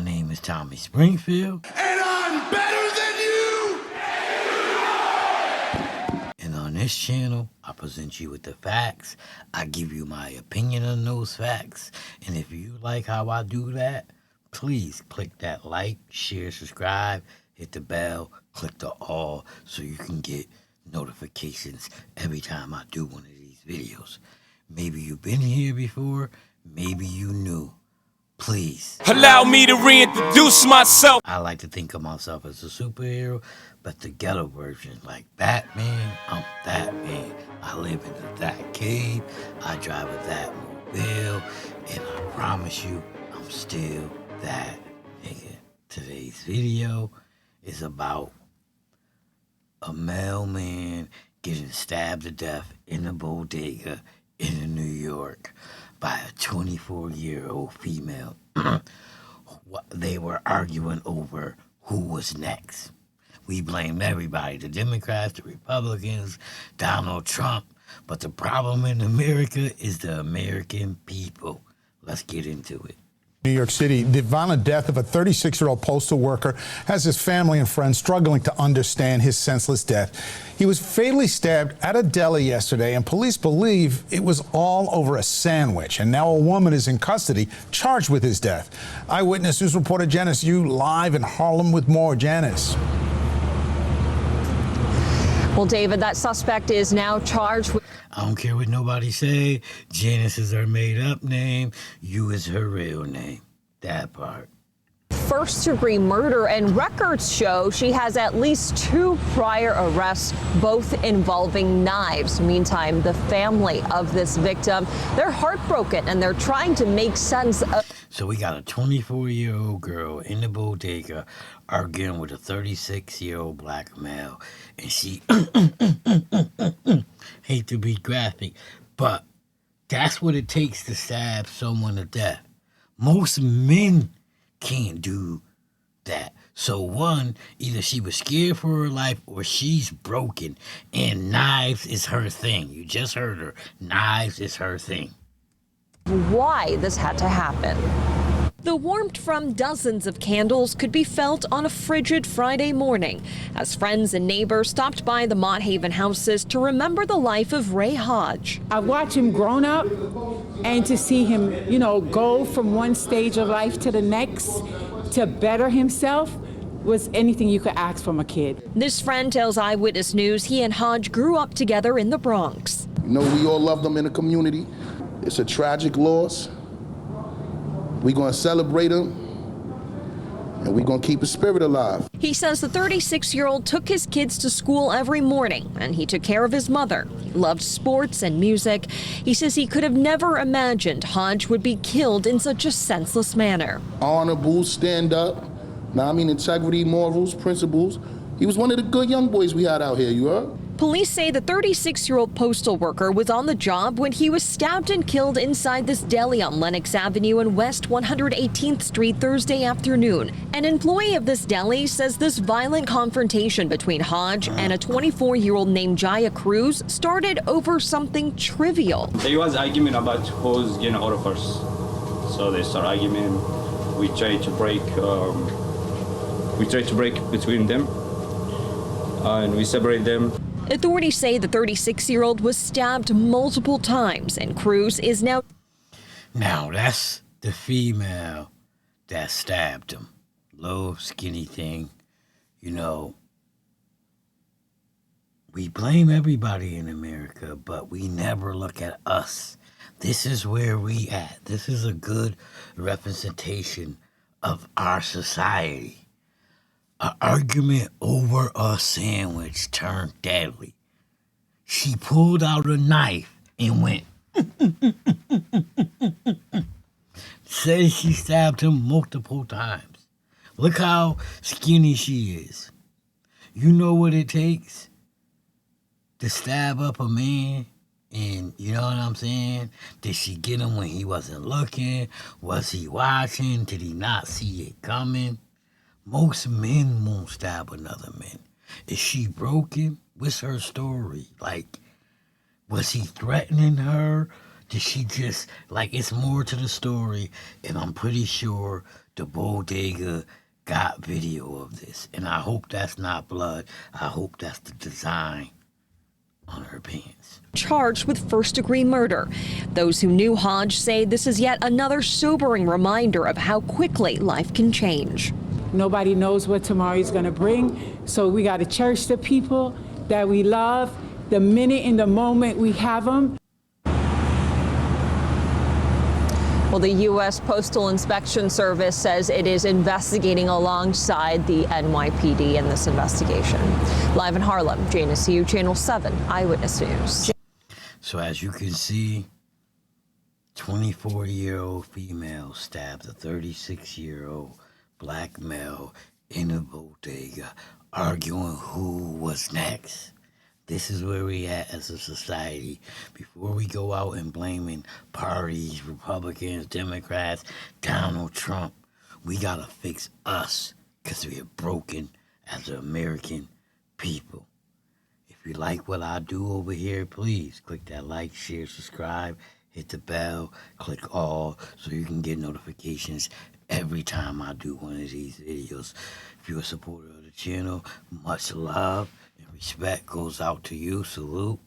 name is Tommy Springfield. And I'm better than you! And on this channel, I present you with the facts. I give you my opinion on those facts. And if you like how I do that, please click that like, share, subscribe, hit the bell, click the all so you can get notifications every time I do one of these videos. Maybe you've been here before, maybe you new. Please allow me to reintroduce myself. I like to think of myself as a superhero, but the ghetto version, like Batman, I'm that man. I live in a that cave, I drive a that mobile, and I promise you, I'm still that nigga. Today's video is about a mailman getting stabbed to death in a bodega in New York by a 24-year-old female. They were arguing over who was next. We blame everybody, the Democrats, the Republicans, Donald Trump. But the problem in America is the American people. Let's get into it. New York City, the violent death of a 36-year-old postal worker has his family and friends struggling to understand his senseless death. He was fatally stabbed at a deli yesterday, and police believe it was all over a sandwich. And now a woman is in custody, charged with his death. Eyewitness News reporter Janice Yu live in Harlem with more. Janice. Well, David, that suspect is now charged with... I don't care what nobody say. Janice is her made-up name. You is her real name. That part. First-degree murder, and records show she has at least 2 prior arrests, both involving knives. Meantime, the family of this victim, they're heartbroken, and they're trying to make sense of... So we got a 24-year-old girl in the bodega arguing with a 36-year-old black male, and she hate to be graphic, but that's what it takes to stab someone to death. Most men can't do that. So one, either she was scared for her life or she's broken, and knives is her thing. You just heard her. Knives is her thing. Why this had to happen. The warmth from dozens of candles could be felt on a frigid Friday morning as friends and neighbors stopped by the Mott Haven houses to remember the life of Ray Hodges. I watched him grown up, and to see him, go from one stage of life to the next to better himself was anything you could ask from a kid. This friend tells Eyewitness News he and Hodges grew up together in the Bronx. We all love them in the community. It's a tragic loss. We're going to celebrate him, and we're going to keep his spirit alive. He says the 36-year-old took his kids to school every morning, and he took care of his mother. He loved sports and music. He says he could have never imagined Hodges would be killed in such a senseless manner. Honorable, stand up. Integrity, morals, principles. He was one of the good young boys we had out here, you heard? Police say the 36-year-old postal worker was on the job when he was stabbed and killed inside this deli on Lenox Avenue and West 118th Street Thursday afternoon. An employee of this deli says this violent confrontation between Hodges and a 24-year-old named Jaia Cruz started over something trivial. There was argument about who's getting order first. So they start arguing. We try to break between them, and we separate them. Authorities say the 36-year-old was stabbed multiple times, and Cruz is now... Now, that's the female that stabbed him. Low, skinny thing. We blame everybody in America, but we never look at us. This is where we at. This is a good representation of our society. An argument over a sandwich turned deadly. She pulled out a knife and went. Says she stabbed him multiple times. Look how skinny she is. You know what it takes to stab up a man? And you know what I'm saying? Did she get him when he wasn't looking? Was he watching? Did he not see it coming? Most men won't stab another man. Is she broken? What's her story? Was he threatening her? Did she just, it's more to the story, and I'm pretty sure the bodega got video of this. And I hope that's not blood. I hope that's the design on her pants. Charged with first-degree murder. Those who knew Hodge say this is yet another sobering reminder of how quickly life can change. Nobody knows what tomorrow is going to bring, so we got to cherish the people that we love, the minute and the moment we have them. Well, the U.S. Postal Inspection Service says it is investigating alongside the NYPD in this investigation. Live in Harlem, Jana Siu, Channel 7 Eyewitness News. So as you can see, 24-year-old female stabbed a 36-year-old black male in a bodega, arguing who was next. This is where we at as a society. Before we go out and blaming parties, Republicans, Democrats, Donald Trump, we gotta fix us because we are broken as an American people. If you like what I do over here, please click that like, share, subscribe, hit the bell, click all so you can get notifications every time I do one of these videos. If you're a supporter of the channel, much love. Respect goes out to you. Salute.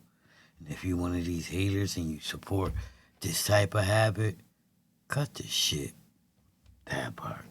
And if you're one of these haters and you support this type of habit, cut this shit. That part.